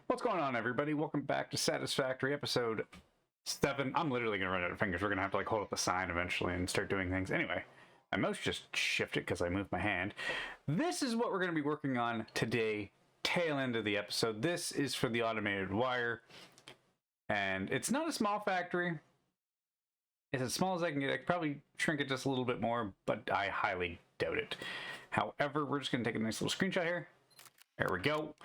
What's going on, everybody? Welcome back to Satisfactory episode 7. I'm literally gonna run out of fingers. We're gonna have to like hold up the sign eventually and start doing things. Anyway, my mouse just shifted because I moved my hand. This is what we're gonna be working on today, tail end of the episode. This is for the automated wire, and it's not a small factory. It's as small as I can get. I could probably shrink it just a little bit more, but I highly doubt it. However, we're just gonna take a nice little screenshot here. There we go.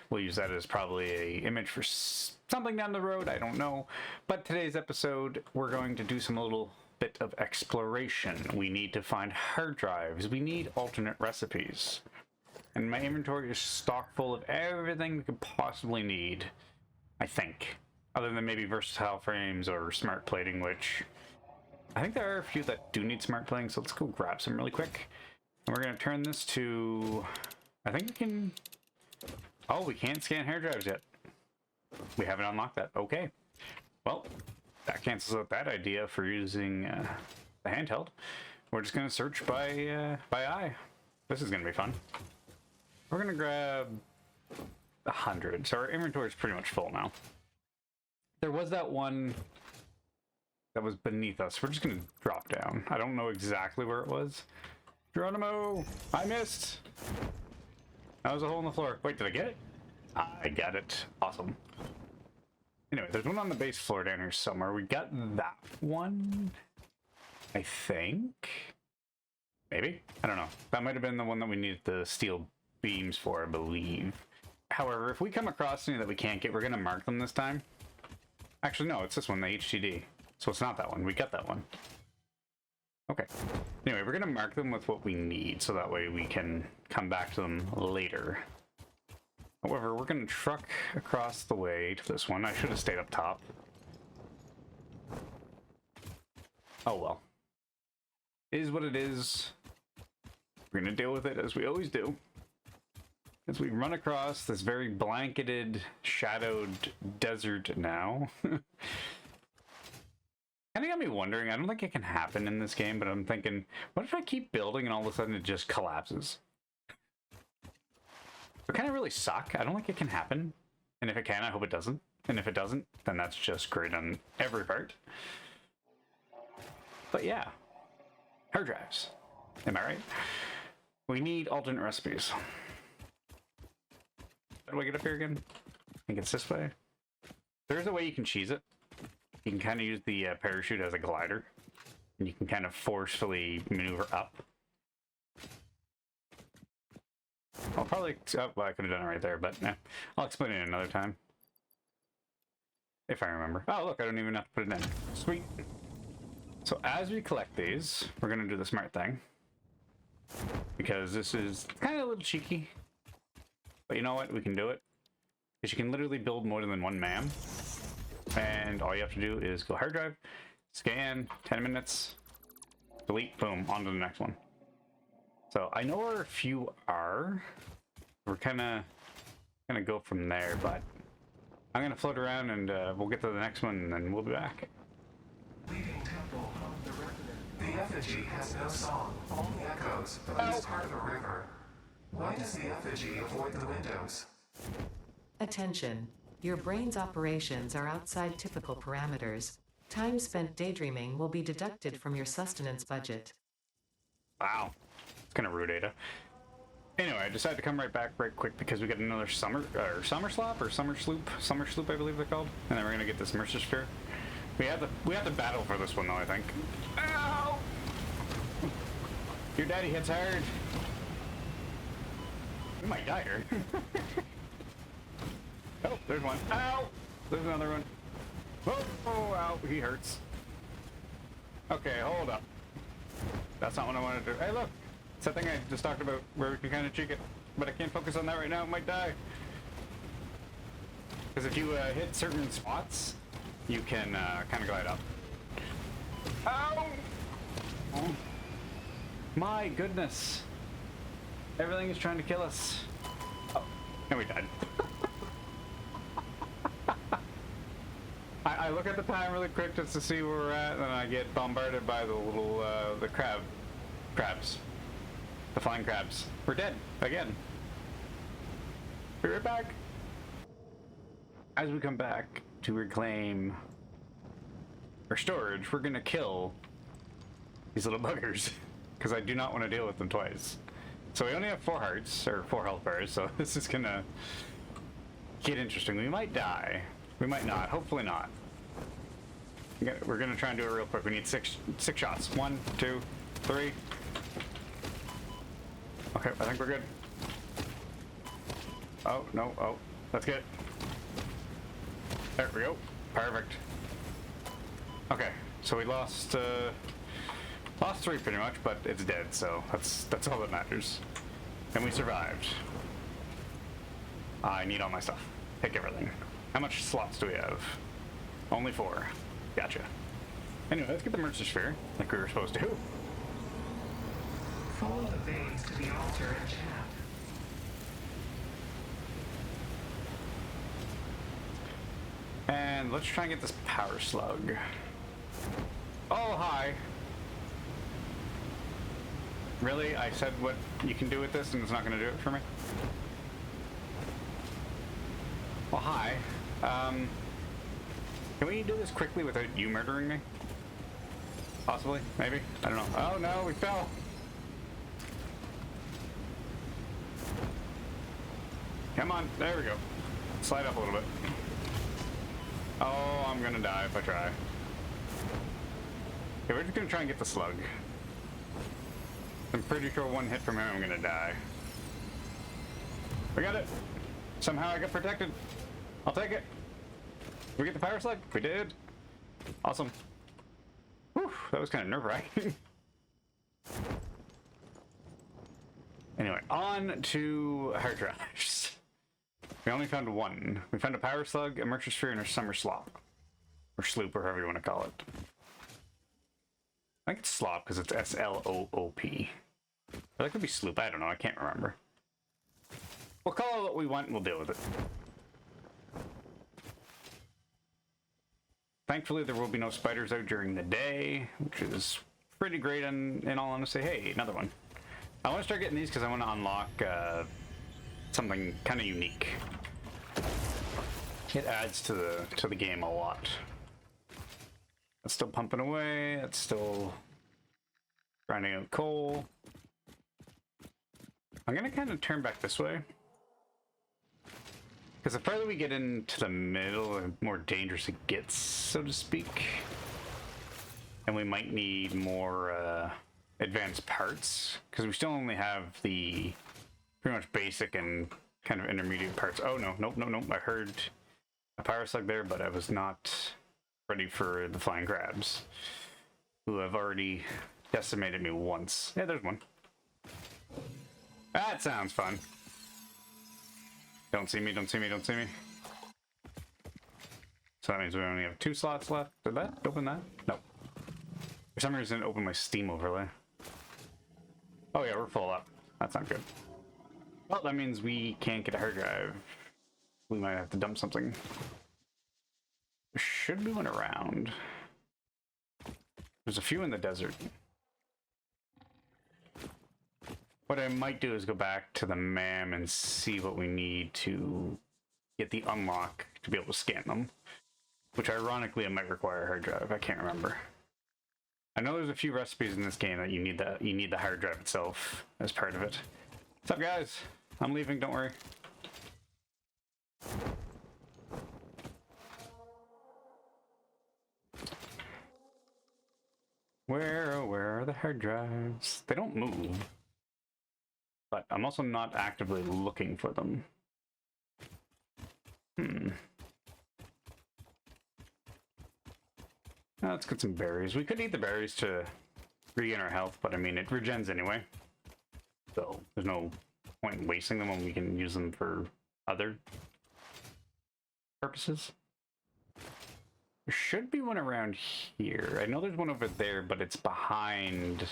We'll use that as probably an image for something down the road. I don't know. But today's episode, we're going to do some little bit of exploration. We need to find hard drives. We need alternate recipes. And my inventory is stocked full of everything we could possibly need, I think. Other than maybe versatile frames or smart plating, which I think there are a few that do need smart plating. So let's go grab some really quick. And we're going to turn this to... I think we can... Oh, we can't scan hard drives yet. We haven't unlocked that. Okay. Well, that cancels out that idea for using the handheld. We're just going to search by eye. This is going to be fun. We're going to grab 100. So our inventory is pretty much full now. There was that one that was beneath us. We're just going to drop down. I don't know exactly where it was. Geronimo! I missed! That was a hole in the floor. Wait, did I get it? I got it. Awesome. Anyway, there's one on the base floor down here somewhere. We got that one, I think. Maybe? I don't know. That might have been the one that we needed the steel beams for, I believe. However, if we come across any that we can't get, we're going to mark them this time. Actually, no, it's this one, the HTD. So it's not that one. We got that one. Okay. Anyway, we're going to mark them with what we need, so that way we can come back to them later. However, we're going to truck across the way to this one. I should have stayed up top. Oh well. It is what it is. We're going to deal with it as we always do. As we run across this very blanketed, shadowed desert now. Kind of got me wondering, I don't think it can happen in this game, but I'm thinking, what if I keep building and all of a sudden it just collapses? It kind of really suck. I don't think it can happen. And if it can, I hope it doesn't. And if it doesn't, then that's just great on every part. But yeah. Hard drives. Am I right? We need alternate recipes. How do I get up here again? I think it's this way. There's a way you can cheese it. You can kind of use the parachute as a glider, and you can kind of forcefully maneuver up. I'll probably... Oh, well, I could have done it right there, but nah, I'll explain it another time. If I remember. Oh, look, I don't even have to put it in. Sweet. So as we collect these, we're going to do the smart thing. Because this is kind of a little cheeky. But you know what? We can do it. Because you can literally build more than one MAM. And all you have to do is go hard drive, scan, 10 minutes, delete, boom, on to the next one. So I know where a few are. We're kind of gonna go from there, but I'm gonna float around and we'll get to the next one and then we'll be back. Leaving temple of the resident. The effigy has no song, only echoes, but is part of a river. Why does the effigy avoid the windows? Attention. Your brain's operations are outside typical parameters. Time spent daydreaming will be deducted from your sustenance budget. Wow. It's kind of rude, Ada. Anyway, I decided to come right back right quick because we got another summer sloop, I believe they're called. And then we're gonna get this Mercer Sphere. We have to battle for this one though, I think. Ow! Your daddy hits hard. We might die here. Oh, there's one. Ow! There's another one. Oh, ow, he hurts. Okay, hold up. That's not what I wanted to do. Hey, look! It's that thing I just talked about where we can kind of cheek it. But I can't focus on that right now, it might die. Because if you hit certain spots, you can kind of glide up. Ow! Oh. My goodness. Everything is trying to kill us. Oh, and we died. I look at the time really quick just to see where we're at, and then I get bombarded by the little, the crabs. The flying crabs. We're dead. Again. Be right back. as we come back to reclaim our storage, we're gonna kill these little buggers because I do not want to deal with them twice. So we only have 4 hearts, or 4 health bars, so this is gonna get interesting. We might die. We might not. Hopefully not. We're gonna try and do it real quick. We need six shots. 1, 2, 3. Okay, I think we're good. Oh, no, oh, that's good. There we go. Perfect. Okay, so we lost 3 pretty much, but it's dead, so that's all that matters. And we survived. I need all my stuff. Take everything. How much slots do we have? Only 4. Gotcha. Anyway, let's get the merchant sphere, like we were supposed to. Follow the veins to the altar and chant. And let's try and get this power slug. Oh, hi. Really? I said what you can do with this and it's not going to do it for me? Well, hi. Can we do this quickly without you murdering me? Possibly? Maybe? I don't know. Oh no, we fell! Come on, there we go. Slide up a little bit. Oh, I'm gonna die if I try. Okay, we're just gonna try and get the slug. I'm pretty sure 1 hit from him, I'm gonna die. We got it! Somehow I got protected. I'll take it. Did we get the power slug? We did. Awesome. Whew, that was kind of nerve-wracking. Anyway, on to hard drives. We only found 1. We found a power slug, a merchant sphere, and a summer slop. Or sloop, or however you want to call it. I think it's slop because it's S-L-O-O-P. Or that could be sloop, I don't know, I can't remember. We'll call it what we want and we'll deal with it. Thankfully, there will be no spiders out during the day, which is pretty great in all honesty. Hey, another one. I want to start getting these because I want to unlock something kind of unique. It adds to the game a lot. That's still pumping away. That's still grinding out coal. I'm going to kind of turn back this way. Because the further we get into the middle, the more dangerous it gets, so to speak. And we might need more advanced parts, because we still only have the pretty much basic and kind of intermediate parts. Oh, no, nope, nope, nope. I heard a power slug there, but I was not ready for the flying crabs, who have already decimated me once. Yeah, there's one. That sounds fun. Don't see me, don't see me, don't see me. So that means we only have 2 slots left. Did that open that? No. For some reason it opened my Steam overlay. Oh yeah, we're full up. That's not good. Well, that means we can't get a hard drive. We might have to dump something. There should be one around. There's a few in the desert. What I might do is go back to the MAM and see what we need to get the unlock to be able to scan them. Which ironically it might require a hard drive. I can't remember. I know there's a few recipes in this game that you need the hard drive itself as part of it. What's up, guys? I'm leaving, don't worry. Where are the hard drives? They don't move. But I'm also not actively looking for them. Now let's get some berries. We could eat the berries to regain our health, but I mean, it regens anyway. So there's no point in wasting them when we can use them for other purposes. There should be one around here. I know there's one over there, but it's behind,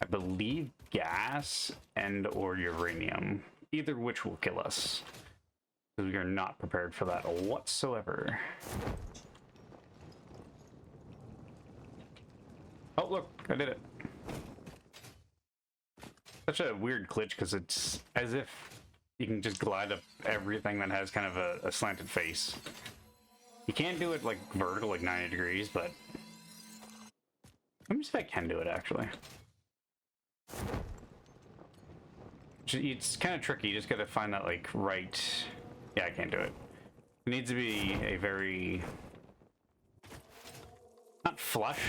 I believe, gas and or uranium. Either which will kill us. Because we are not prepared for that whatsoever. Oh, look, I did it. Such a weird glitch because it's as if you can just glide up everything that has kind of a slanted face. You can't do it like vertical, like 90 degrees, but let me see if I can do it actually. It's kind of tricky. You just got to find that like right. Yeah, I can't do it. It needs to be a very not flush,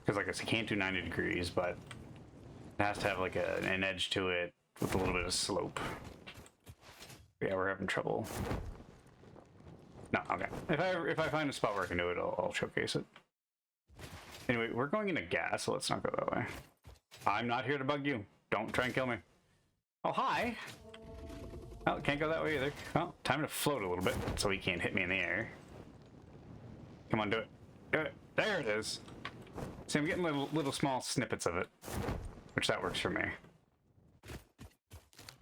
because like I said, can't do 90 degrees, but it has to have like an edge to it with a little bit of slope. Yeah, we're having trouble. No, okay. If I find a spot where I can do it, I'll showcase it. Anyway, we're going into gas, so let's not go that way. I'm not here to bug you. Don't try and kill me. Oh, hi! Oh, can't go that way either. Well, time to float a little bit so he can't hit me in the air. Come on, do it. Do it. There it is. See, I'm getting little small snippets of it, which that works for me.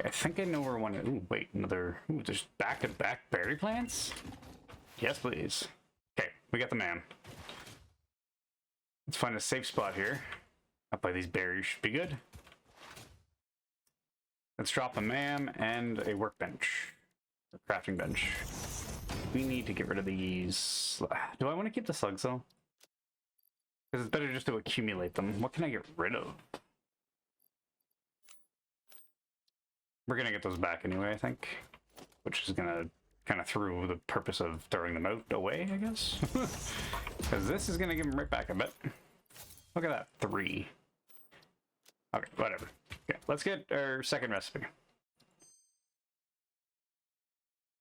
I think I know where one is. Ooh, wait, another. Ooh, there's back-to-back berry plants? Yes, please. Okay, we got the man. Let's find a safe spot here. Up by these berries should be good. Let's drop a man and a workbench. A crafting bench. We need to get rid of these. Do I want to keep the slugs though? Because it's better just to accumulate them. What can I get rid of? We're gonna get those back anyway, I think. Which is gonna kind of through the purpose of throwing them out away, I guess. Because this is gonna give them right back, I bet. Look at that, 3. Okay, whatever. Okay, let's get our second recipe.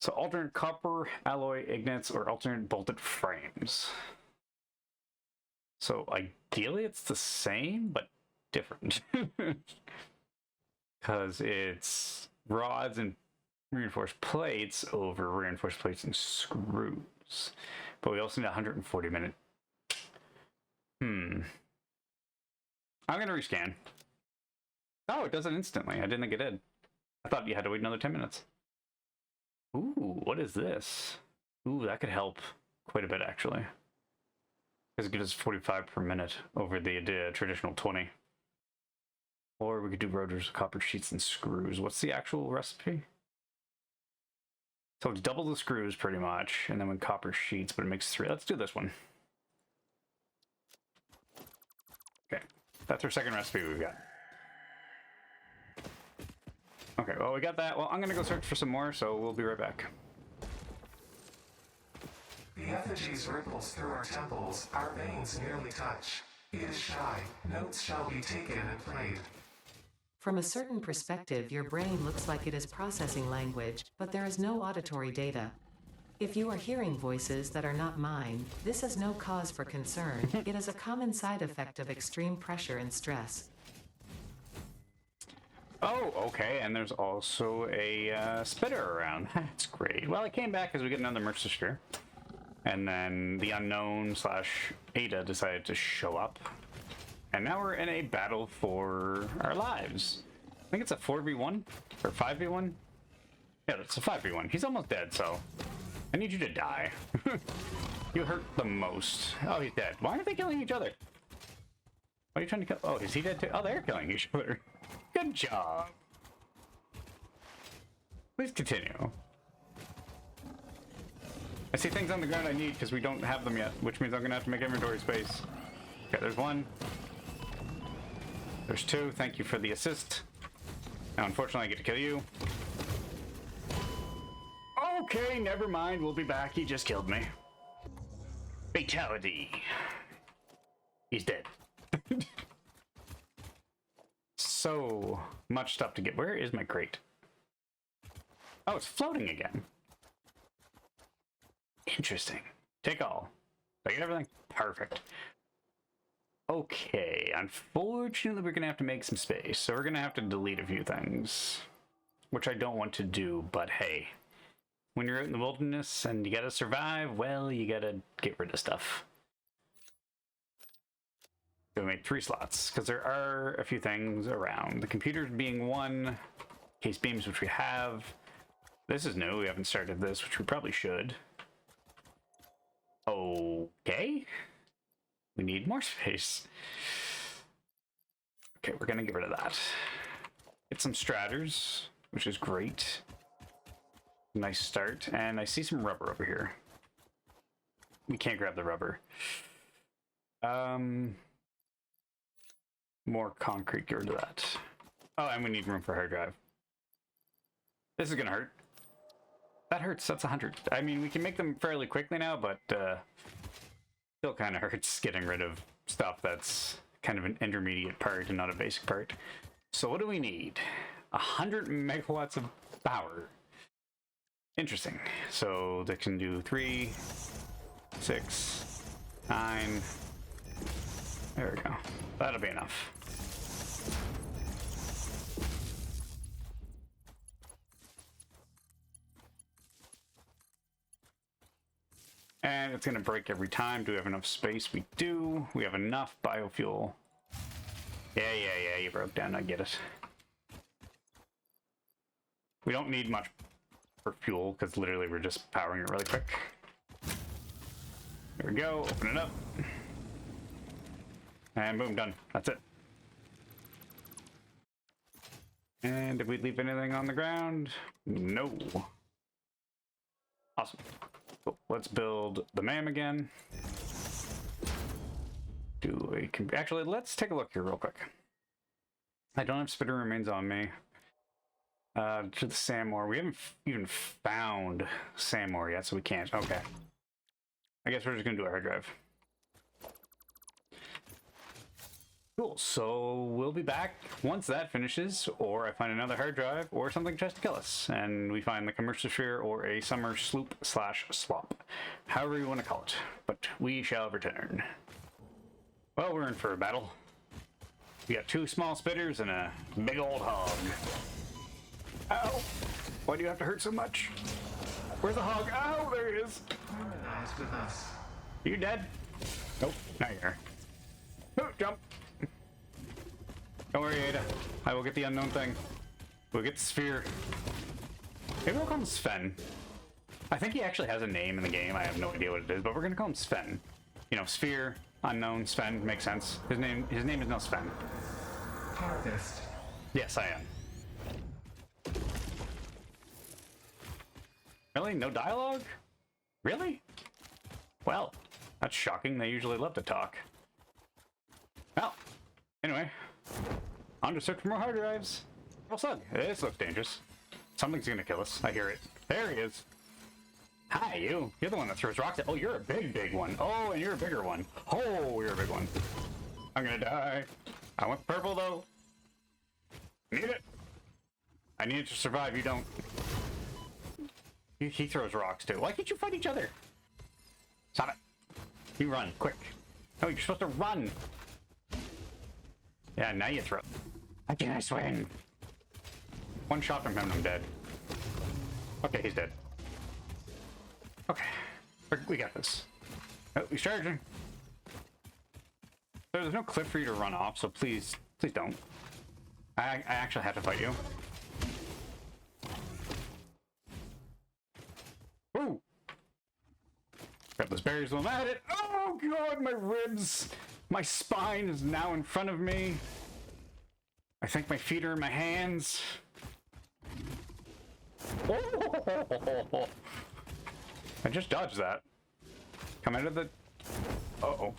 So alternate copper, alloy, ignits, or alternate bolted frames. So ideally it's the same, but different. Because it's rods and reinforced plates over reinforced plates and screws. But we also need 140 minute. I'm going to rescan. Oh, it does it instantly. I didn't think it did. I thought you had to wait another 10 minutes. Ooh, what is this? Ooh, that could help quite a bit, actually. Because it gives us 45 per minute over the traditional 20. Or we could do rotors, copper sheets, and screws. What's the actual recipe? So it's double the screws, pretty much, and then with copper sheets, but it makes 3. Let's do this one. Okay, that's our second recipe we've got. Okay, well, we got that. Well, I'm going to go search for some more, so we'll be right back. The effigies ripples through our temples, our veins nearly touch. It is shy, notes shall be taken and played. From a certain perspective, your brain looks like it is processing language, but there is no auditory data. If you are hearing voices that are not mine, this is no cause for concern. It is a common side effect of extreme pressure and stress. Oh, okay, and there's also a spitter around. That's great. Well, I came back because we get another Mercer. And then the unknown / Ada decided to show up. And now we're in a battle for our lives. I think it's a 4v1 or 5v1. Yeah, it's a 5v1. He's almost dead, so I need you to die. You hurt the most. Oh, he's dead. Why are they killing each other? Why are you trying to kill? Oh, is he dead too? Oh, they're killing each other. Good job. Please continue. I see things on the ground I need because we don't have them yet, which means I'm going to have to make inventory space. Okay, there's 1. There's 2. Thank you for the assist. Now, unfortunately, I get to kill you. Okay, never mind. We'll be back. He just killed me. Fatality. He's dead. So much stuff to get. Where is my crate? Oh, it's floating again. Interesting. Take all. Take everything. Perfect. Okay, unfortunately we're gonna have to make some space, so we're gonna have to delete a few things, which I don't want to do, but hey, when you're out in the wilderness and you gotta survive, well, you gotta get rid of stuff. So we made 3 slots, because there are a few things around. The computers being 1, case beams, which we have. This is new, we haven't started this, which we probably should. Okay. We need more space. Okay, we're gonna get rid of that. Get some stratters, which is great. Nice start. And I see some rubber over here. We can't grab the rubber. More concrete, get rid of that. Oh, and we need room for hard drive. This is gonna hurt. That hurts, that's 100. I mean, we can make them fairly quickly now, but still kind of hurts getting rid of stuff that's kind of an intermediate part and not a basic part. So what do we need? 100 megawatts of power. Interesting. So they can do 3, 6, 9. There we go. That'll be enough. And it's going to break every time. Do we have enough space? We do. We have enough biofuel. Yeah, you broke down. I get it. We don't need much for fuel, because literally we're just powering it really quick. There we go. Open it up. And boom, done. That's it. And did we leave anything on the ground? No. Awesome. Cool. Let's build the MAM again. Actually, let's take a look here real quick. I don't have spitter remains on me. To the sand ore. We haven't even found sand ore yet, so we can't. Okay. I guess we're just gonna do a hard drive. Cool, so we'll be back once that finishes, or I find another hard drive, or something tries to kill us, and we find the commercial sphere or a summer sloop / slop. However you want to call it. But we shall return. Well, we're in for a battle. We got 2 small spitters and a big old hog. Ow! Why do you have to hurt so much? Where's the hog? Ow, there he is! Harmonize with us. You dead? Nope, not here. Oh, jump! Don't worry, Ada. I will get the unknown thing. We'll get the sphere. Maybe we'll call him Sven. I think he actually has a name in the game. I have no idea what it is, but we're gonna call him Sven. You know, sphere, unknown, Sven, makes sense. His name is not Sven. Harvest. Yes, I am. Really? No dialogue? Really? Well, that's shocking. They usually love to talk. Well, anyway, on to search for more hard drives. Oh, son, this looks dangerous. Something's gonna kill us. I hear it. There he is. Hi, you. You're the one that throws rocks at. Oh, you're a big one. Oh, and you're a bigger one. Oh, you're a big one. I'm gonna die. I want purple, though. Need it. I need it to survive. You don't. He throws rocks, too. Why can't you fight each other? Stop it. You run, quick. No, you're supposed to run. Yeah, now you throw. How can I swing? One shot from him and I'm dead. Okay, he's dead. Okay, we got this. Oh, he's charging. There's no cliff for you to run off, so please don't. I actually have to fight you. Woo! Grab those berries while I'm at it. Oh god, my ribs! My spine is now in front of me. I think my feet are in my hands. Oh! I just dodged that. Come out of the... Uh-oh.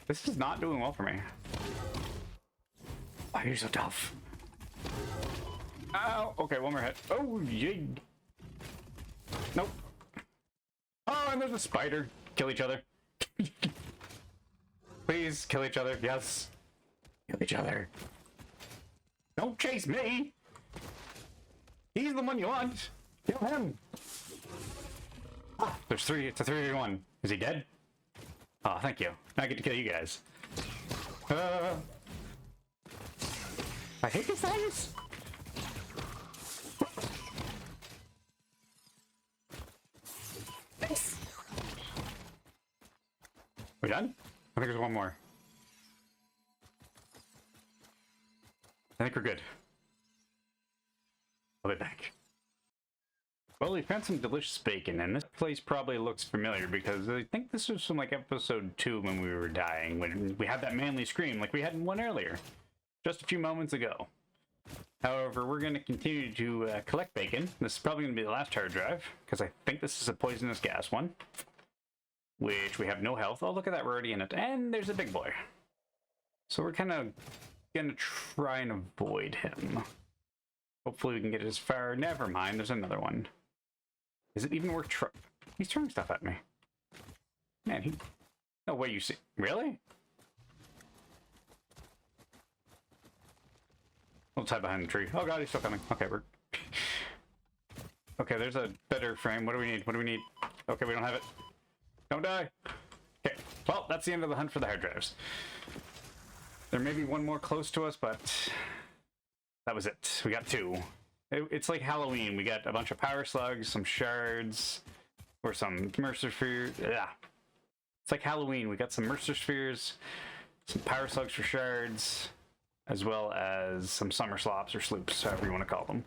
This is not doing well for me. Why are you so tough? Ow! Okay, one more hit. Oh, yay! Nope. Oh, and there's a spider. Kill each other. Please, kill each other. Yes. Kill each other. Don't chase me! He's the one you want! Kill him! Ah, there's 3. It's a 3v1. Is he dead? Oh, thank you. Now I get to kill you guys. I hate these things! Nice! We done? I think there's one more. I think we're good. I'll be back. Well, we found some delicious bacon, and this place probably looks familiar because I think this was from like episode 2 when we were dying, when we had that manly scream like we had in one earlier, just a few moments ago. However, we're going to continue to collect bacon. This is probably going to be the last hard drive, because I think this is a poisonous gas one, which we have no health. Oh, look at that, we're already in it. And there's a big boy. So we're kind of going to try and avoid him. Hopefully we can get it as far. Never mind, there's another one. Is it even worth trying? He's throwing stuff at me. Man, he... No way you see... Really? We'll tie behind the tree. Oh god, he's still coming. Okay, we're... Okay, there's a better frame. What do we need? What do we need? Okay, we don't have it. Don't die! Okay, well, that's the end of the hunt for the hard drives. There may be one more close to us, but... That was it. We got two. It's like Halloween. We got a bunch of power slugs, some shards, or some Mercer spheres. Yeah. It's like Halloween. We got some Mercer spheres, some power slugs for shards, as well as some summer slops or sloops, however you want to call them.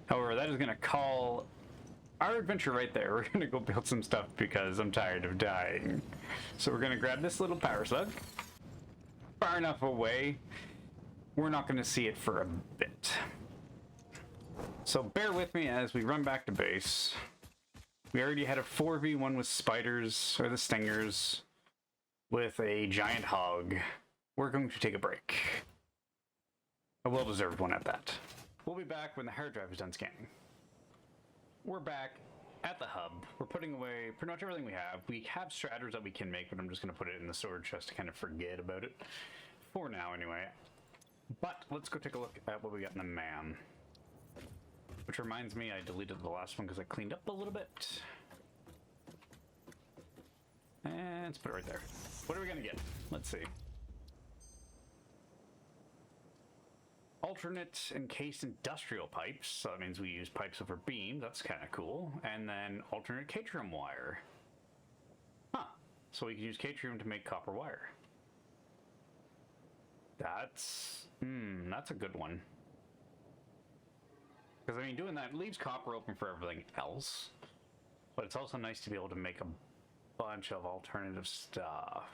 However, that is going to call our adventure right there. We're going to go build some stuff because I'm tired of dying. So we're going to grab this little power slug. Far enough away, we're not going to see it for a bit. So bear with me as we run back to base. We already had a 4v1 with spiders, or the stingers, with a giant hog. We're going to take a break. A well-deserved one at that. We'll be back when the hard drive is done scanning. We're back at the hub. We're putting away pretty much everything we have. We have stratters that we can make, but I'm just going to put it in the storage chest to kind of forget about it. For now, anyway. But let's go take a look at what we got in the MAM. Which reminds me, I deleted the last one because I cleaned up a little bit. And let's put it right there. What are we going to get? Let's see. Alternate encased industrial pipes, so that means we use pipes over beams, that's kind of cool. And then alternate Catrium wire. Huh, so we can use Catrium to make copper wire. That's a good one. Because, I mean, doing that leaves copper open for everything else. But it's also nice to be able to make a bunch of alternative stuff.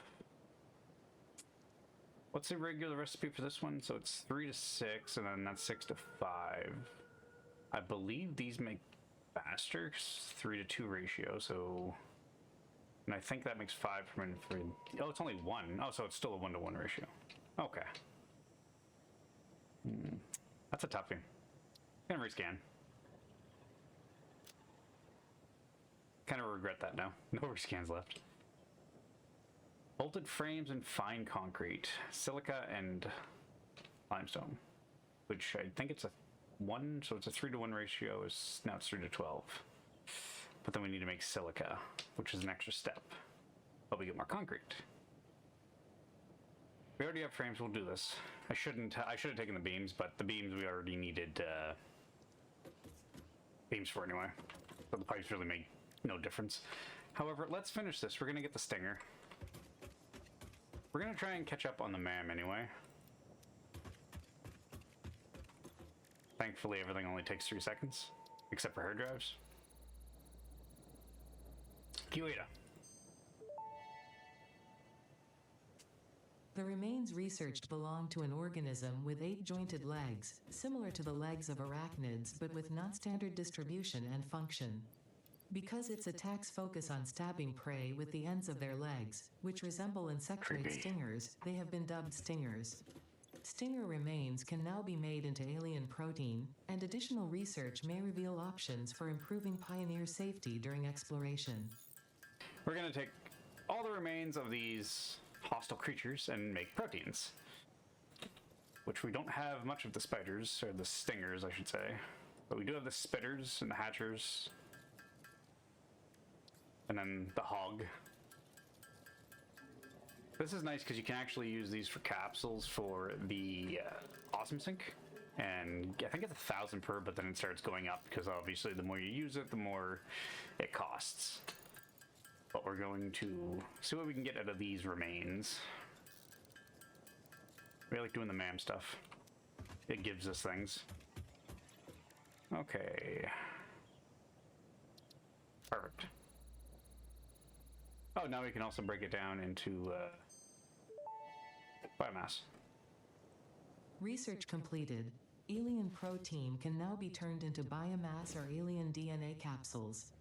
What's the regular recipe for this one? So it's 3 to 6, and then that's 6 to 5. I believe these make faster, 3 to 2 ratio, so... And I think that makes 5 from... Oh, it's only 1. Oh, so it's still a 1 to 1 ratio. Okay. That's a toughie. Gonna rescan. Kind of regret that now. No rescans left. Bolted frames and fine concrete, silica and limestone, which I think it's a 1, so it's a 3 to 1 ratio. Now it's 3 to 12. But then we need to make silica, which is an extra step. But we get more concrete. We already have frames. We'll do this. I should have taken the beams, but the beams we already needed beams for anyway. So the pipes really make no difference. However, let's finish this. We're gonna get the stinger. We're gonna try and catch up on the MAM anyway. Thankfully, everything only takes 3 seconds, except for hard drives. Kiwita. The remains researched belong to an organism with 8 jointed legs, similar to the legs of arachnids but with non-standard distribution and function. Because its attacks focus on stabbing prey with the ends of their legs, which resemble insectoid stingers, they have been dubbed stingers. Stinger remains can now be made into alien protein, and additional research may reveal options for improving Pioneer safety during exploration. We're going to take all the remains of these hostile creatures and make proteins. Which we don't have much of the spiders, or the stingers, I should say. But we do have the spitters and the hatchers. And then the hog. This is nice because you can actually use these for capsules for the Awesome Sync. And I think it's 1,000 per, but then it starts going up because obviously the more you use it, the more it costs. But we're going to see what we can get out of these remains. We like doing the MAM stuff. It gives us things. Okay. Perfect. Oh, now we can also break it down into biomass. Research completed. Alien protein can now be turned into biomass or alien DNA capsules.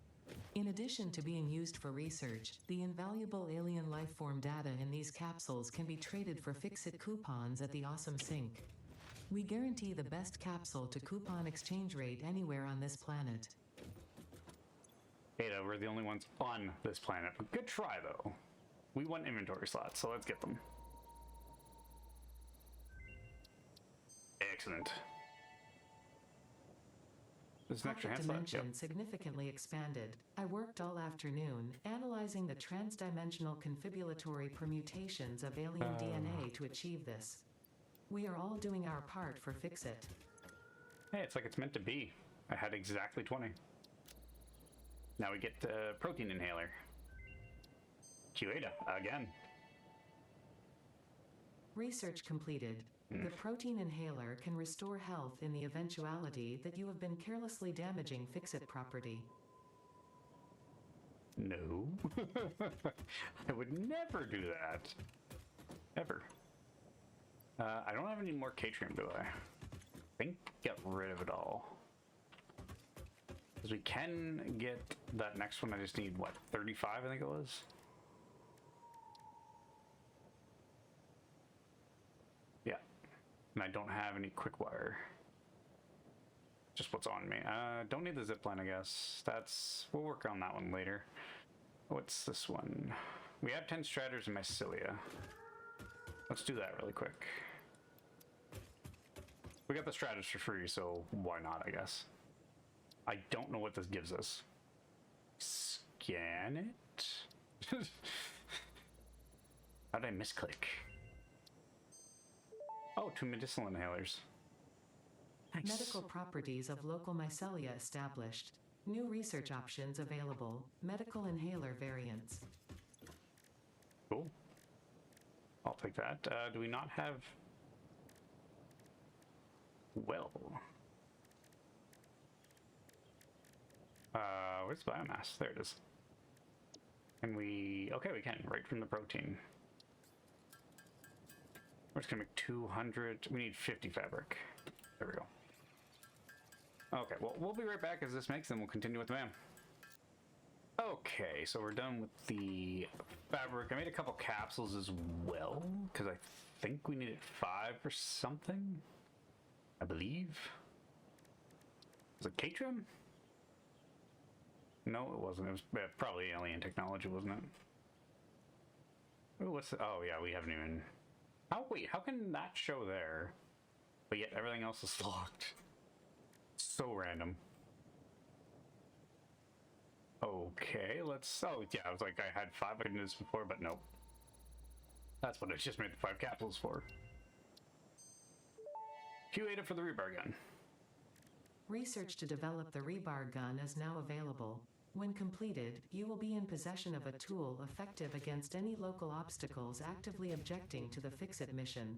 In addition to being used for research, the invaluable alien lifeform data in these capsules can be traded for Fix-It coupons at the Awesome Sink. We guarantee the best capsule to coupon exchange rate anywhere on this planet. Ada, we're the only ones on this planet. Good try, though. We want inventory slots, so let's get them. Excellent. There's an extra Pocket hand slot. dimension Yep. significantly expanded. I worked all afternoon analyzing the transdimensional confibulatory permutations of alien DNA to achieve this. We are all doing our part for Fix-It. Hey, it's like it's meant to be. I had exactly 20. Now we get the protein inhaler. Q-Ada, again. Research completed. The protein inhaler can restore health in the eventuality that you have been carelessly damaging Fix-It property. No. I would never do that. Ever. I don't have any more Catrium, do I? I think get rid of it all. Because we can get that next one. I just need, what, 35, I think it was? Yeah. And I don't have any quick wire. Just what's on me. Don't need the zipline, I guess. We'll work on that one later. What's this one? We have 10 Straters in Mycelia. Let's do that really quick. We got the Stratus for free, so why not, I guess. I don't know what this gives us. Scan it? How did I misclick? Oh, 2 medicinal inhalers. Nice. Medical properties of local mycelia established. New research options available. Medical inhaler variants. Cool. I'll take that. Do we not have... Well... where's biomass? There it is. Can we... Okay, we can. Right from the protein. We're just gonna make 200... We need 50 fabric. There we go. Okay, well, we'll be right back as this makes, and we'll continue with the man. Okay, so we're done with the fabric. I made a couple capsules as well, because I think we needed 5 or something. I believe. Was it Catrium? No, it wasn't. It was probably alien technology, wasn't it? Oh, what's the... Oh, yeah, we haven't even... Oh, wait, how can that show there, but yet everything else is locked? So random. Okay, let's... Oh, yeah, I was like, I had 5 I couldn't do this before, but nope. That's what I just made the 5 capsules for. Q-Ada for the rebar gun. Research to develop the rebar gun is now available. When completed, you will be in possession of a tool effective against any local obstacles actively objecting to the Fix-It mission.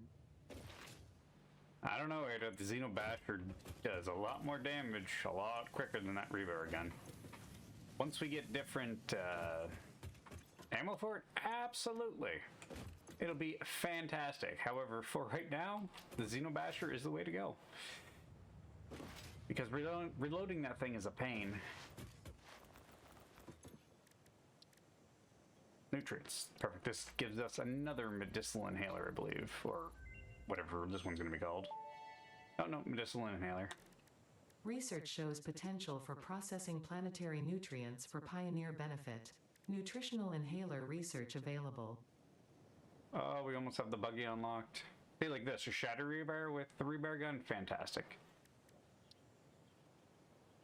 I don't know, Ada. The Xenobasher does a lot more damage a lot quicker than that rebar gun. Once we get different ammo for it, absolutely. It'll be fantastic. However, for right now, the Xenobasher is the way to go. Because reloading that thing is a pain. Nutrients. Perfect. This gives us another medicinal inhaler, I believe. Or whatever this one's going to be called. Oh, no. Medicinal inhaler. Research shows potential for processing planetary nutrients for pioneer benefit. Nutritional inhaler research available. Oh, we almost have the buggy unlocked. Be like this. A shatter rebar with the rebar gun. Fantastic.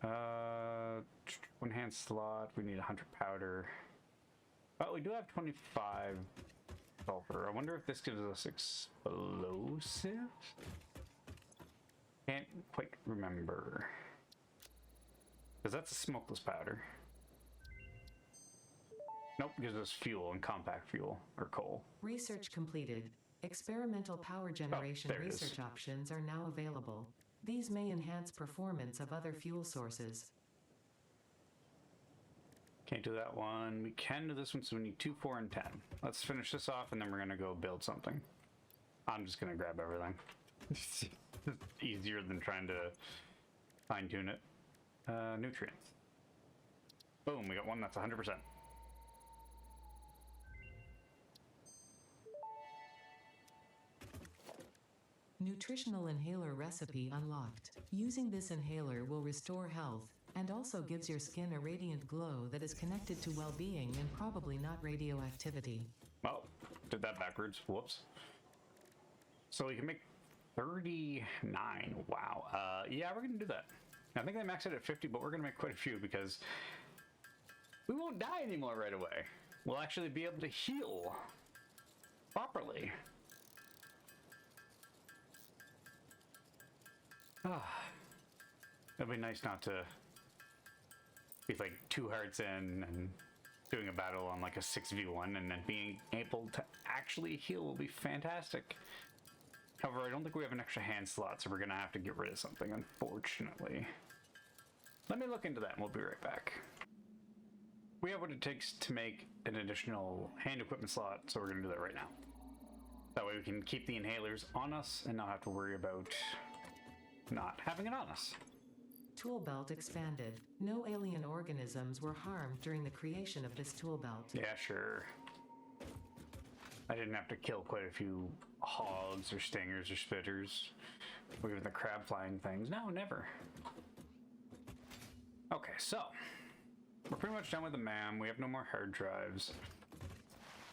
1 hand slot. We need 100 powder. Well, we do have 25 sulfur. I wonder if this gives us explosive? Can't quite remember. Because that's a smokeless powder. Nope, gives us fuel and compact fuel, or coal. Research completed. Experimental power generation there it is. research options are now available. These may enhance performance of other fuel sources. Can't do that one. We can do this one, so we need 2, 4, and 10. Let's finish this off, and then we're going to go build something. I'm just going to grab everything. It's easier than trying to fine-tune it. Nutrients. Boom, we got one that's 100%. Nutritional inhaler recipe unlocked. Using this inhaler will restore health, and also gives your skin a radiant glow that is connected to well-being and probably not radioactivity. Oh, did that backwards. Whoops. So we can make 39. Wow. Yeah, we're going to do that. I think they maxed it at 50, but we're going to make quite a few because we won't die anymore right away. We'll actually be able to heal properly. It'd be nice not to be like 2 hearts in and doing a battle on like a 6v1 and then being able to actually heal will be fantastic. However, I don't think we have an extra hand slot, so we're gonna have to get rid of something, unfortunately. Let me look into that and we'll be right back. We have what it takes to make an additional hand equipment slot, so we're gonna do that right now. That way we can keep the inhalers on us and not have to worry about not having it on us. Tool belt expanded. No alien organisms were harmed during the creation of this tool belt. Yeah, sure. I didn't have to kill quite a few hogs or stingers or spitters. Or even the crab flying things. No, never. Okay, so we're pretty much done with the MAM. We have no more hard drives.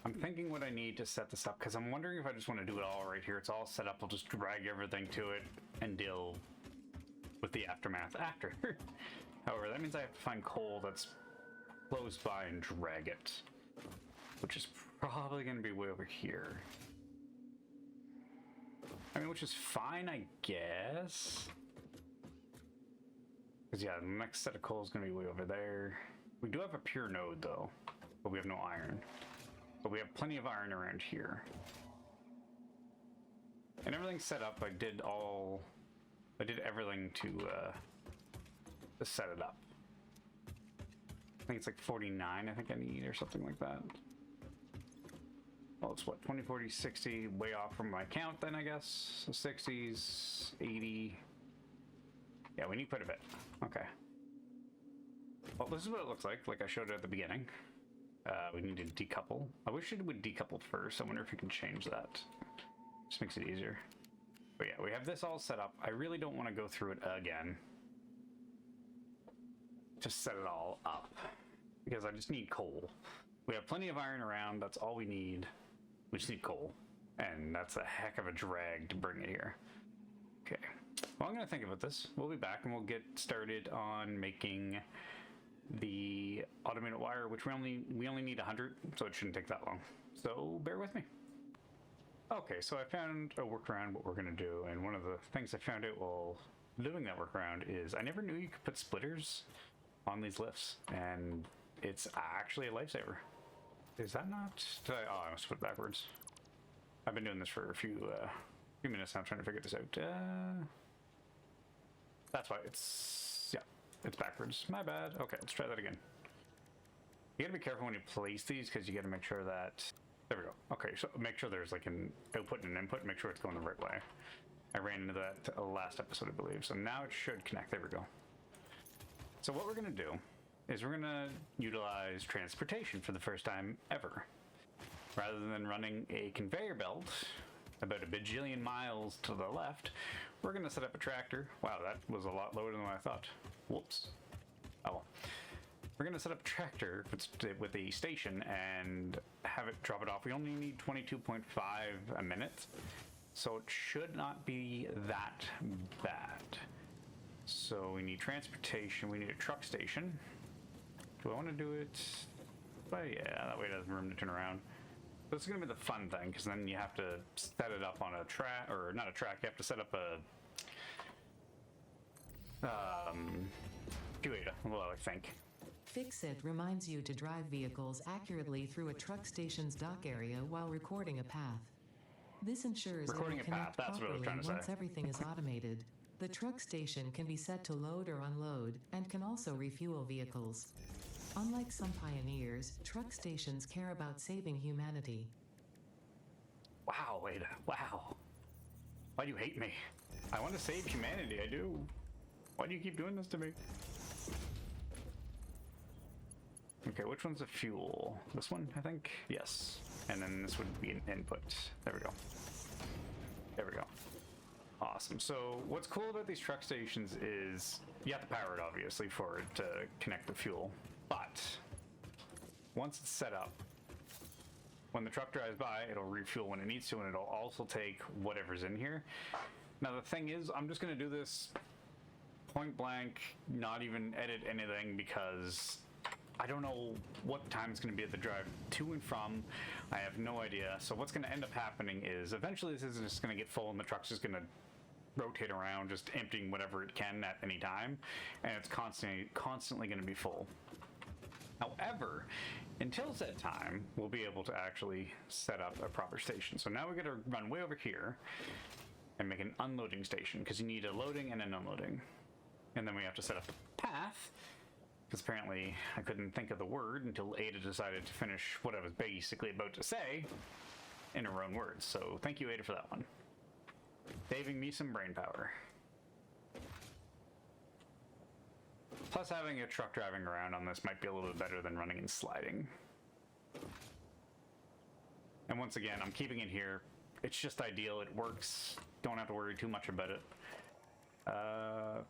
I'm thinking what I need to set this up, because I'm wondering if I just want to do it all right here. It's all set up. I'll just drag everything to it and deal with the aftermath after. However, that means I have to find coal that's close by and drag it, which is probably going to be way over here. I mean, which is fine, I guess. Because, yeah, the next set of coal is going to be way over there. We do have a pure node, though, but we have no iron. But we have plenty of iron around here. And everything's set up. I did everything to set it up. I think it's like 49 I think I need or something like that. Well, it's what, 20, 40, 60, way off from my count then, I guess. So 60s, 80. Yeah, we need quite a bit. Okay. Well, this is what it looks like I showed it at the beginning. We need to decouple. I wish it would decouple first. I wonder if we can change that. Just makes it easier. But yeah, we have this all set up. I really don't want to go through it again. Just set it all up. Because I just need coal. We have plenty of iron around. That's all we need. We just need coal. And that's a heck of a drag to bring it here. Okay. Well, I'm going to think about this. We'll be back and we'll get started on making the automated wire, which we only need 100, so it shouldn't take that long. So bear with me. Okay, so I found a workaround what we're gonna do, and one of the things I found out while doing that workaround is I never knew you could put splitters on these lifts, and it's actually a lifesaver. Is that not? Oh, I must put it backwards. I've been doing this for a few minutes now, trying to figure this out. That's why it's backwards. My bad. Okay, let's try that again. You gotta be careful when you place these because you gotta make sure that... There we go. Okay, so make sure there's like an output and an input. Make sure it's going the right way. I ran into that last episode, I believe. So now it should connect. There we go. So what we're gonna do is we're gonna utilize transportation for the first time ever. Rather than running a conveyor belt about a bajillion miles to the left, we're gonna set up a tractor. Wow, that was a lot lower than I thought. Whoops. Oh well. We're gonna set up a tractor with a station and have it drop it off. We only need 22.5 a minute, so it should not be that bad. So we need transportation, we need a truck station. Do I want to do it? But yeah, that way it has room to turn around. This is gonna be the fun thing, because then you have to set it up on a track, or not a track, you have to set up a actuator, well, I think. Fix-It reminds you to drive vehicles accurately through a truck station's dock area while recording a path. This ensures Recording it a will path, connect that's what I was trying properly to once say. everything is automated. The truck station can be set to load or unload, and can also refuel vehicles. Unlike some pioneers, truck stations care about saving humanity. Wow, Ada, wow. Why do you hate me? I want to save humanity, I do. Why do you keep doing this to me? Okay, which one's the fuel? This one, I think? Yes. And then this would be an input. There we go. There we go. Awesome. So what's cool about these truck stations is you have to power it, obviously, for it to connect the fuel. But once it's set up, when the truck drives by, it'll refuel when it needs to, and it'll also take whatever's in here. Now, the thing is, I'm just going to do this point blank, not even edit anything, because I don't know what time it's going to be at the drive to and from. I have no idea. So what's going to end up happening is eventually this is just going to get full, and the truck's just going to rotate around, just emptying whatever it can at any time, and it's constantly going to be full. However, until that time, we'll be able to actually set up a proper station. So now we got to run way over here and make an unloading station, because you need a loading and an unloading. And then we have to set up the path, because apparently I couldn't think of the word until Ada decided to finish what I was basically about to say in her own words. So thank you, Ada, for that one. Saving me some brain power. Plus, having a truck driving around on this might be a little bit better than running and sliding. And once again, I'm keeping it here. It's just ideal. It works. Don't have to worry too much about it.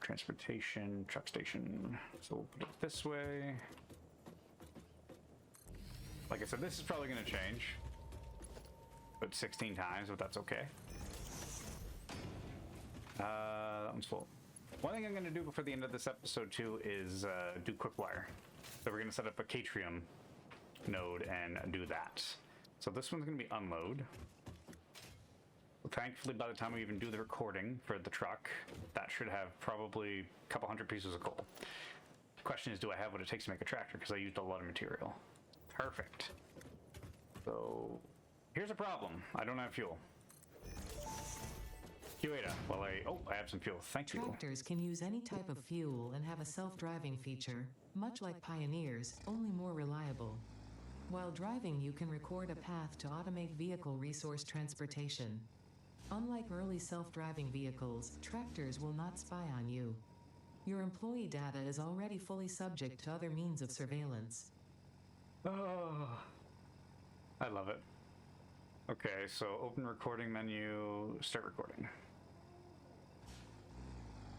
Transportation, truck station. So we'll put it this way. Like I said, this is probably going to change. About 16 times, but that's okay. That one's full. One thing I'm going to do before the end of this episode too is do quick wire. So we're going to set up a Catrium node and do that. So this one's going to be unload. Thankfully, by the time we even do the recording for the truck, that should have probably a couple hundred pieces of coal. The question is, do I have what it takes to make a tractor? Because I used a lot of material. Perfect. So here's a problem. I don't have fuel. Ada, well, I have some fuel. Thank you. Tractors can use any type of fuel and have a self-driving feature, much like Pioneers, only more reliable. While driving, you can record a path to automate vehicle resource transportation. Unlike early self-driving vehicles, tractors will not spy on you. Your employee data is already fully subject to other means of surveillance. Oh, I love it. Okay, so open recording menu, start recording.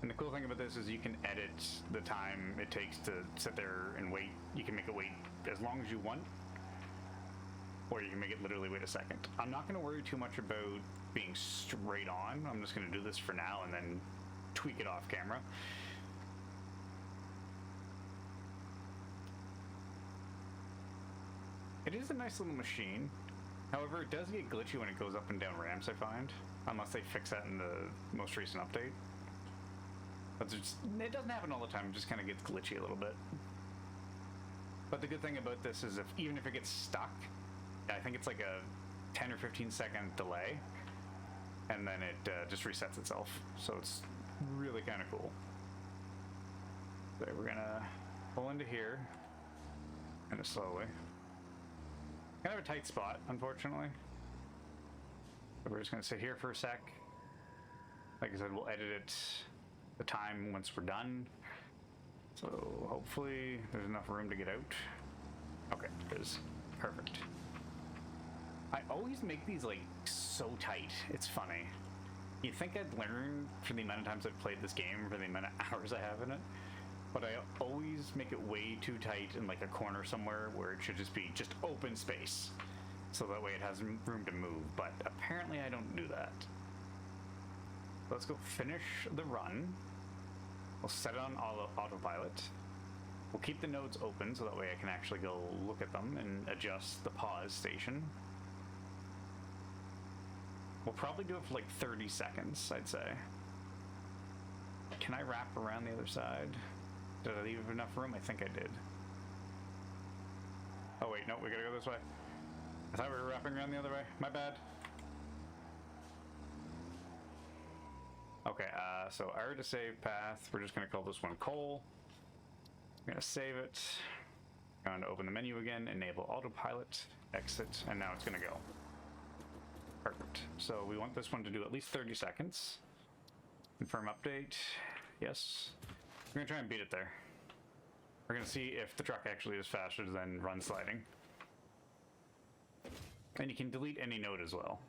And the cool thing about this is you can edit the time it takes to sit there and wait. You can make it wait as long as you want, or you can make it literally wait a second. I'm not going to worry too much about being straight on. I'm just going to do this for now and then tweak it off camera. It is a nice little machine. However, it does get glitchy when it goes up and down ramps, I find. Unless they fix that in the most recent update. But it doesn't happen all the time, it just kind of gets glitchy a little bit. But the good thing about this is even if it gets stuck, I think it's like a 10 or 15 second delay, and then it just resets itself. So it's really kind of cool. So we're gonna pull into here, kind of slowly. Kind of a tight spot, unfortunately. So we're just gonna sit here for a sec. Like I said, we'll edit it the time once we're done. So hopefully there's enough room to get out. Okay, there is. Perfect. I always make these like so tight. It's funny. You'd think I'd learn from the amount of times I've played this game, for the amount of hours I have in it. But I always make it way too tight in like a corner somewhere where it should just be just open space. So that way it has room to move. But apparently I don't do that. Let's go finish the run. We'll set it on autopilot. We'll keep the nodes open so that way I can actually go look at them and adjust the pause station. We'll probably do it for like 30 seconds, I'd say. Can I wrap around the other side? Did I leave enough room? I think I did. Oh wait, no, we gotta go this way. I thought we were wrapping around the other way. My bad. Okay, so R to save path. We're just gonna call this one coal. I'm gonna save it. I'm going to open the menu again, enable autopilot, exit, and now it's gonna go. Perfect. So we want this one to do at least 30 seconds. Confirm update. Yes. We're gonna try and beat it there. We're gonna see if the truck actually is faster than run sliding. And you can delete any node as well.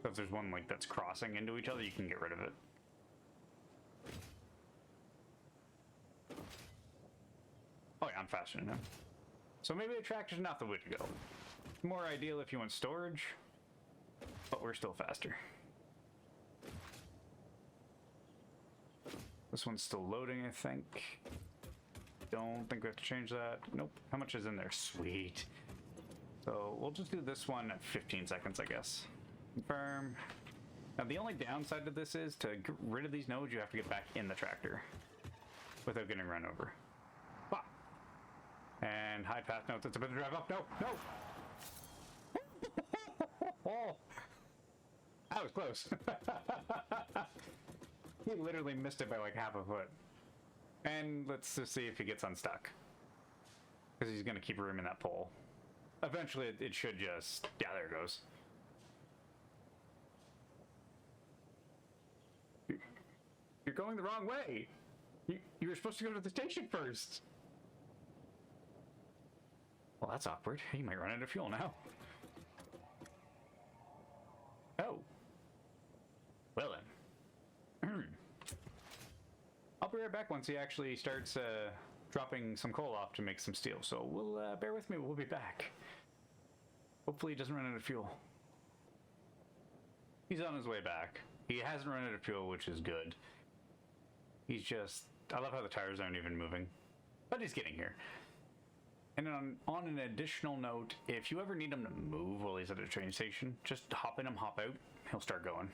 So if there's one like that's crossing into each other, you can get rid of it. Oh yeah, I'm faster now. So maybe a tractor's not the way to go. More ideal if you want storage, but we're still faster. This one's still loading, I think. Don't think we have to change that. Nope. How much is in there? Sweet. So we'll just do this one at 15 seconds, I guess. Confirm. Now the only downside to this is to get rid of these nodes, you have to get back in the tractor without getting run over. Ah. And high path notes. It's about to drive up. No, no. Oh, that was close. He literally missed it by like half a foot. And let's just see if he gets unstuck. Because he's going to keep room in that pole. Eventually it should just... Yeah, there it goes. You're going the wrong way. You were supposed to go to the station first. Well, that's awkward. He might run out of fuel now. Oh. Well then. I'll be right back once he actually starts dropping some coal off to make some steel. So we'll bear with me. We'll be back. Hopefully he doesn't run out of fuel. He's on his way back. He hasn't run out of fuel, which is good. He's just... I love how the tires aren't even moving. But he's getting here. And on an additional note, if you ever need him to move while he's at a train station, just hop in him, hop out, he'll start going.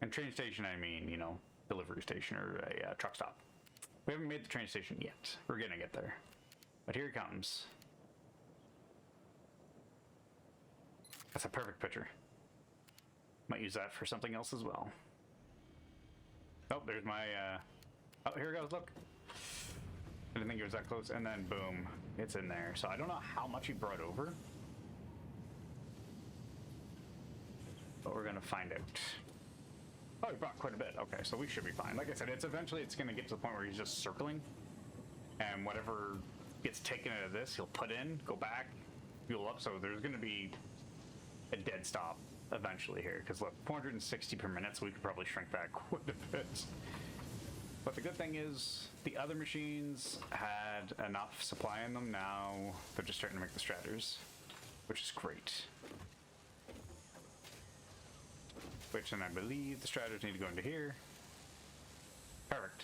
And train station, I mean, you know, delivery station or a truck stop. We haven't made the train station yet. We're gonna get there. But here he comes. That's a perfect picture. Might use that for something else as well. Oh, there's my, oh, here it goes, look. I didn't think it was that close, and then boom, it's in there. So I don't know how much he brought over, but we're gonna find out. Oh, he brought quite a bit. Okay, so we should be fine. Like I said, it's gonna get to the point where he's just circling, and whatever gets taken out of this, he'll put in, go back, fuel up. So there's gonna be a dead stop eventually here, because look, 460 per minute, so we could probably shrink back quite a bit. But the good thing is, the other machines had enough supply in them. Now they're just starting to make the Stratters, which is great. Which, and I believe the Stratters need to go into here. Perfect.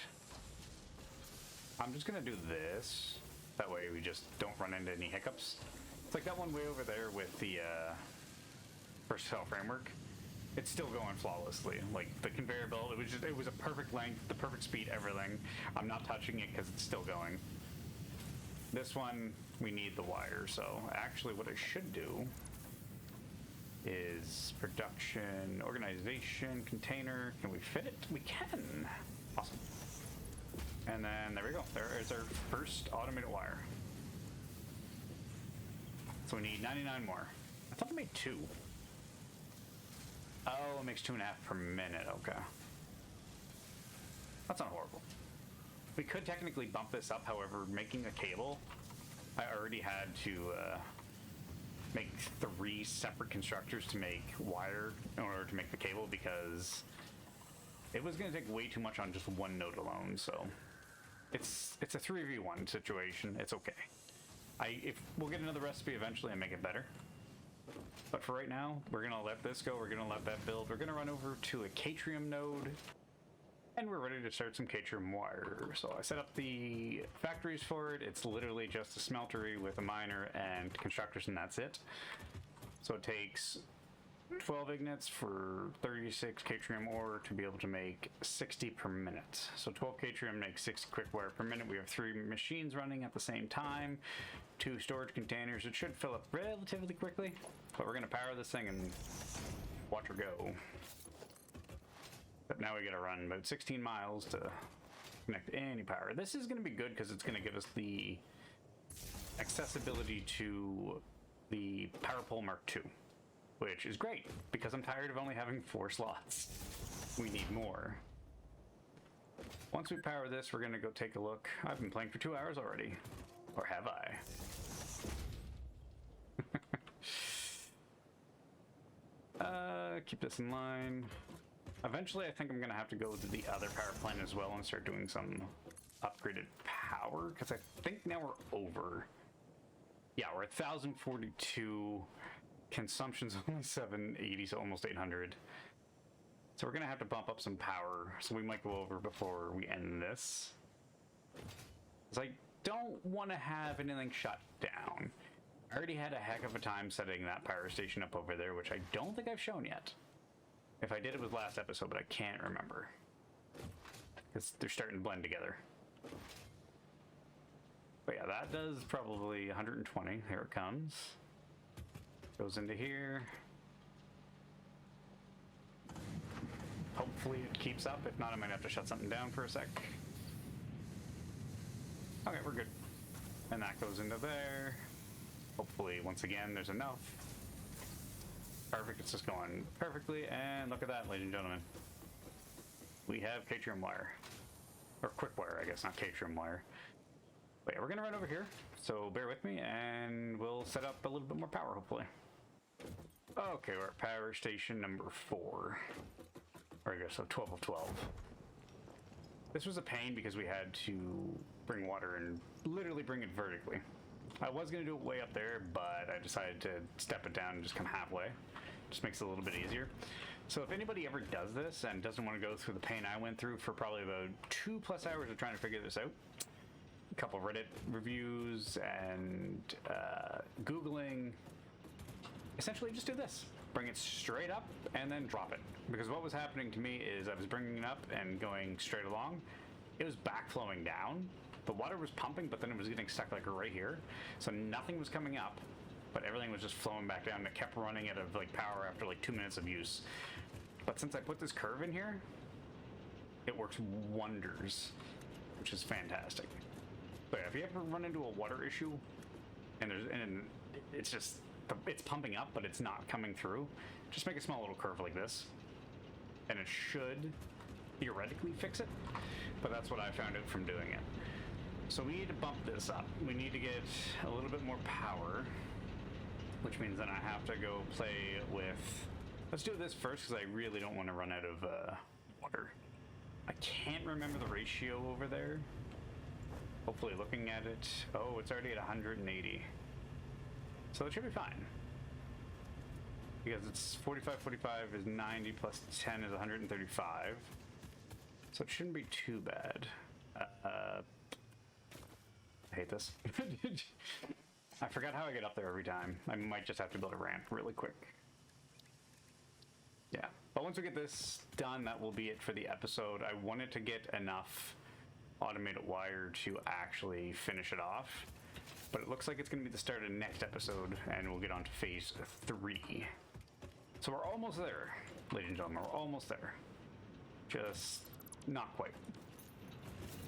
I'm just gonna do this. That way we just don't run into any hiccups. It's like that one way over there with the versatile framework. It's still going flawlessly. Like the conveyor belt, it was a perfect length, the perfect speed, everything. I'm not touching it because it's still going. This one, we need the wire. So actually what I should do is production, organization, container. Can we fit it? We can. Awesome. And then there we go. There is our first automated wire. So we need 99 more. I thought I made 2. Oh, it makes 2.5 per minute. Okay. That's not horrible. We could technically bump this up, however, making a cable, I already had to make 3 separate constructors to make wire in order to make the cable, because it was going to take way too much on just one node alone. So it's a 3v1 situation. It's okay. If we'll get another recipe eventually and make it better. But for right now, we're going to let this go. We're going to let that build. We're going to run over to a Catrium node, and we're ready to start some Catrium wire. So I set up the factories for it. It's literally just a smeltery with a miner and constructors, and that's it. So it takes 12 ignits for 36 Catrium ore to be able to make 60 per minute. So 12 Catrium makes 60 quick wire per minute. We have 3 machines running at the same time, 2 storage containers. It should fill up relatively quickly, but we're going to power this thing and watch her go. But now we got to run about 16 miles to connect any power. This is going to be good because it's going to give us the accessibility to the Power Pole Mark II. which is great because I'm tired of only having 4 slots. We need more. Once we power this, we're gonna go take a look. I've been playing for 2 hours already. Or have I? Keep this in line. Eventually, I think I'm gonna have to go to the other power plant as well and start doing some upgraded power, because I think now we're over. Yeah, we're at 1,042. Consumption's only 780, so almost 800. So we're gonna have to bump up some power, so we might go over before we end this. Because I don't want to have anything shut down. I already had a heck of a time setting that power station up over there, which I don't think I've shown yet. If I did, it was last episode, but I can't remember. Because they're starting to blend together. But yeah, that does probably 120. Here it comes. Goes into here. Hopefully it keeps up. If not, I might have to shut something down for a sec. Okay, we're good. And that goes into there. Hopefully, once again, there's enough. Perfect, it's just going perfectly. And look at that, ladies and gentlemen. We have Catrium wire. Or quick wire, I guess, not Catrium wire. But yeah, we're gonna run over here. So bear with me, and we'll set up a little bit more power, hopefully. Okay, we're at power station number 4. Or I guess so, 12 of 12. This was a pain because we had to bring water and literally bring it vertically. I was going to do it way up there, but I decided to step it down and just come halfway. Just makes it a little bit easier. So if anybody ever does this and doesn't want to go through the pain I went through for probably about 2+ hours of trying to figure this out, a couple Reddit reviews and Googling, essentially just do this. Bring it straight up and then drop it. Because what was happening to me is I was bringing it up and going straight along. It was backflowing down. The water was pumping, but then it was getting stuck like right here. So nothing was coming up, but everything was just flowing back down. It kept running out of like power after like 2 minutes of use. But since I put this curve in here, it works wonders, which is fantastic. But if you ever run into a water issue and it's just it's pumping up, but it's not coming through, just make a small little curve like this, and it should theoretically fix it. But that's what I found out from doing it. So we need to bump this up. We need to get a little bit more power, which means then I have to go play with... Let's do this first, because I really don't want to run out of water. I can't remember the ratio over there. Hopefully looking at it... Oh, it's already at 180. So it should be fine. Because it's 45 is 90 plus 10 is 135. So it shouldn't be too bad. I hate this. I forgot how I get up there every time. I might just have to build a ramp really quick. Yeah, but once we get this done, that will be it for the episode. I wanted to get enough automated wire to actually finish it off, but it looks like it's going to be the start of the next episode, and we'll get on to phase 3. So we're almost there, ladies and gentlemen. We're almost there. Just not quite.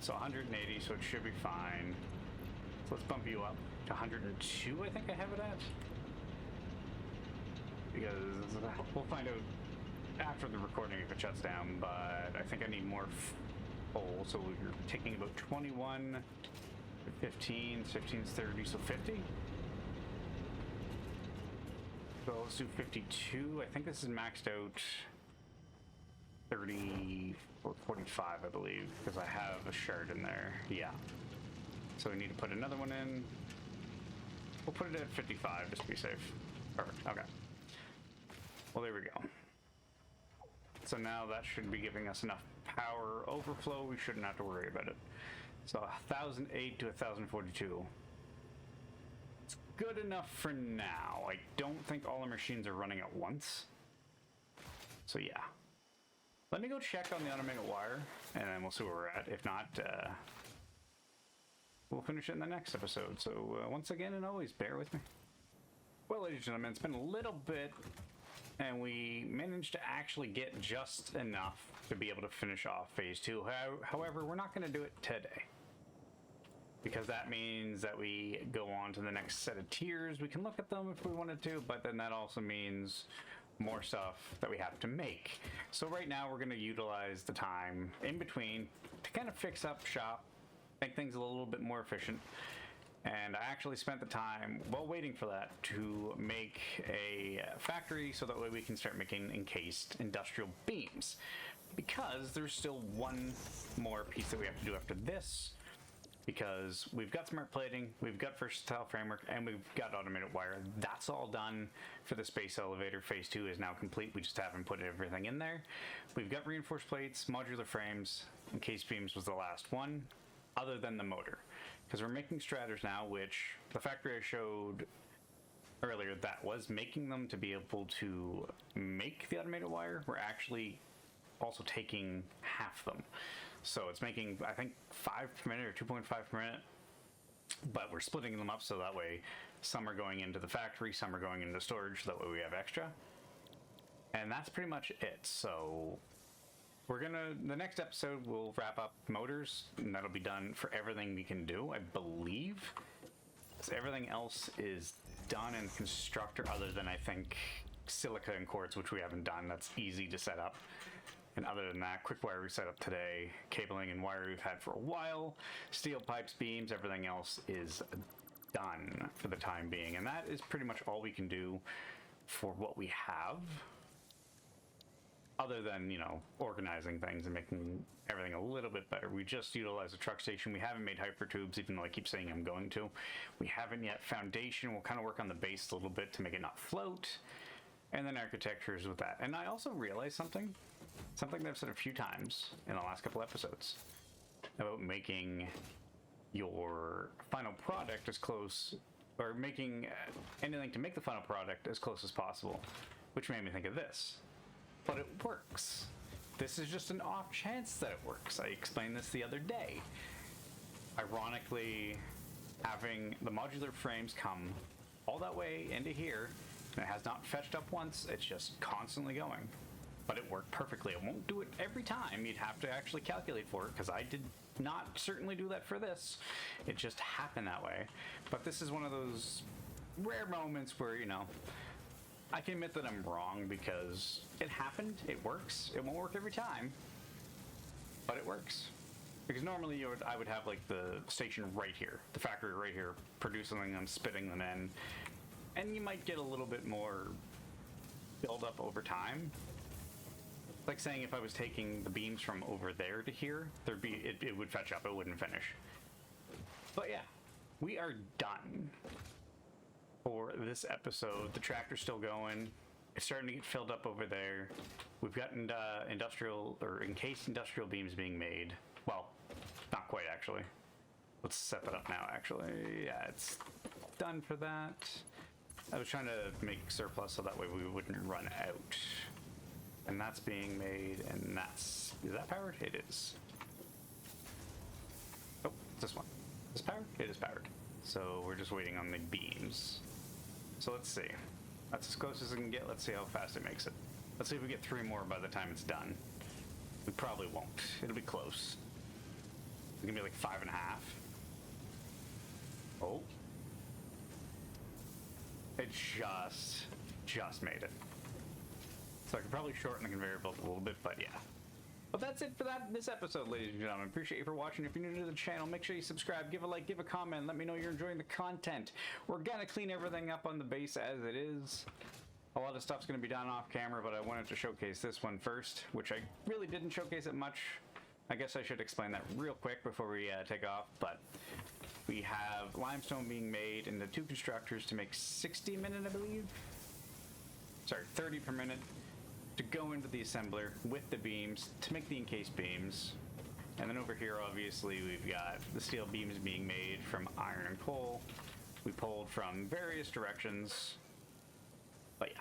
So 180, so it should be fine. So let's bump you up to 102, I think I have it at. Because we'll find out after the recording if it shuts down, but I think I need more full. So we're taking about 21, 15, 15's 30, so 50. So let's do 52. I think this is maxed out 30 or 45, I believe, because I have a shard in there. Yeah. So we need to put another one in. We'll put it at 55 just to be safe. Perfect. Okay. Well, there we go. So now that should be giving us enough power overflow. We shouldn't have to worry about it. So 1,008 to 1,042. It's good enough for now. I don't think all the machines are running at once. So yeah. Let me go check on the automated wire, and then we'll see where we're at. If not, we'll finish it in the next episode. So once again, and always, bear with me. Well, ladies and gentlemen, it's been a little bit, and we managed to actually get just enough to be able to finish off phase 2. However, we're not going to do it today. because that means that we go on to the next set of tiers. We can look at them if we wanted to, but then that also means more stuff that we have to make. So right now we're going to utilize the time in between to kind of fix up shop, make things a little bit more efficient. And I actually spent the time while waiting for that to make a factory so that way we can start making encased industrial beams, because there's still one more piece that we have to do after this, because we've got smart plating, we've got versatile framework, and we've got automated wire. That's all done for the space elevator. Phase 2 is now complete. We just haven't put everything in there. We've got reinforced plates, modular frames, encased beams was the last one, other than the motor. Because we're making stratters now, which the factory I showed earlier that was making them to be able to make the automated wire, we're actually also taking half them. So it's making, I think, 5 per minute or 2.5 per minute, but we're splitting them up so that way some are going into the factory, some are going into storage, so that way we have extra. And that's pretty much it. So the next episode we'll wrap up motors, and that'll be done for everything we can do, I believe. So everything else is done in constructor, other than I think silica and quartz, which we haven't done. That's easy to set up. And other than that, quick wire we set up today, cabling and wire we've had for a while, steel pipes, beams, everything else is done for the time being. And that is pretty much all we can do for what we have. Other than, you know, organizing things and making everything a little bit better. We just utilized a truck station. We haven't made hypertubes, even though I keep saying I'm going to. We haven't yet. Foundation, we'll kind of work on the base a little bit to make it not float. And then architectures with that. And I also realized something that I've said a few times in the last couple episodes about making your final product as close, or making anything to make the final product as close as possible, which made me think of this. But it works. This is just an off chance that it works. I explained this the other day. Ironically, having the modular frames come all that way into here, and it has not fetched up once, it's just constantly going. But it worked perfectly. It won't do it every time. You'd have to actually calculate for it, because I did not certainly do that for this. It just happened that way. But this is one of those rare moments where, you know, I can admit that I'm wrong, because it happened, it works. It won't work every time, but it works. Because normally I would have like the station right here, the factory right here, producing them, spitting them in, and you might get a little bit more build up over time. Like saying if I was taking the beams from over there to here, it would fetch up, it wouldn't finish. But yeah, we are done for this episode. The tractor's still going. It's starting to get filled up over there. We've got industrial or encased industrial beams being made. Well, not quite actually. Let's set that up now actually. Yeah, it's done for that. I was trying to make surplus so that way we wouldn't run out. And that's being made, and is that powered? It is. Oh, this one. Is this powered? It is powered. So we're just waiting on the beams. So let's see. That's as close as I can get. Let's see how fast it makes it. Let's see if we get 3 more by the time it's done. We probably won't. It'll be close. It's gonna be like 5.5. Oh. It just made it. So I could probably shorten the conveyor belt a little bit, but yeah. But that's it for this episode, ladies and gentlemen. Appreciate you for watching. If you're new to the channel, make sure you subscribe, give a like, give a comment, let me know you're enjoying the content. We're gonna clean everything up on the base as it is. A lot of stuff's gonna be done off camera, but I wanted to showcase this one first, which I really didn't showcase it much. I guess I should explain that real quick before we take off, but we have limestone being made into 2 constructors to make 60 a minute, I believe. Sorry, 30 per minute. To go into the assembler with the beams to make the encased beams. And then over here, obviously, we've got the steel beams being made from iron and coal. We pulled from various directions. But yeah,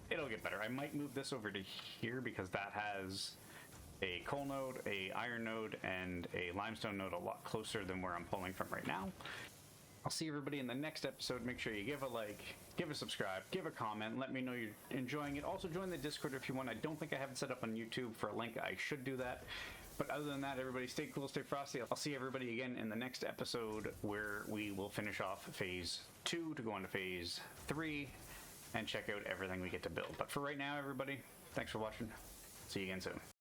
it'll get better. I might move this over to here because that has a coal node, a iron node, and a limestone node a lot closer than where I'm pulling from right now. I'll see everybody in the next episode. Make sure you give a like, give a subscribe, give a comment, let me know you're enjoying it. Also join the Discord if you want. I don't think I have it set up on YouTube for a link. I should do that. But other than that, everybody stay cool, stay frosty. I'll see everybody again in the next episode where we will finish off phase 2 to go on to phase 3 and check out everything we get to build. But for right now, everybody, thanks for watching. See you again soon.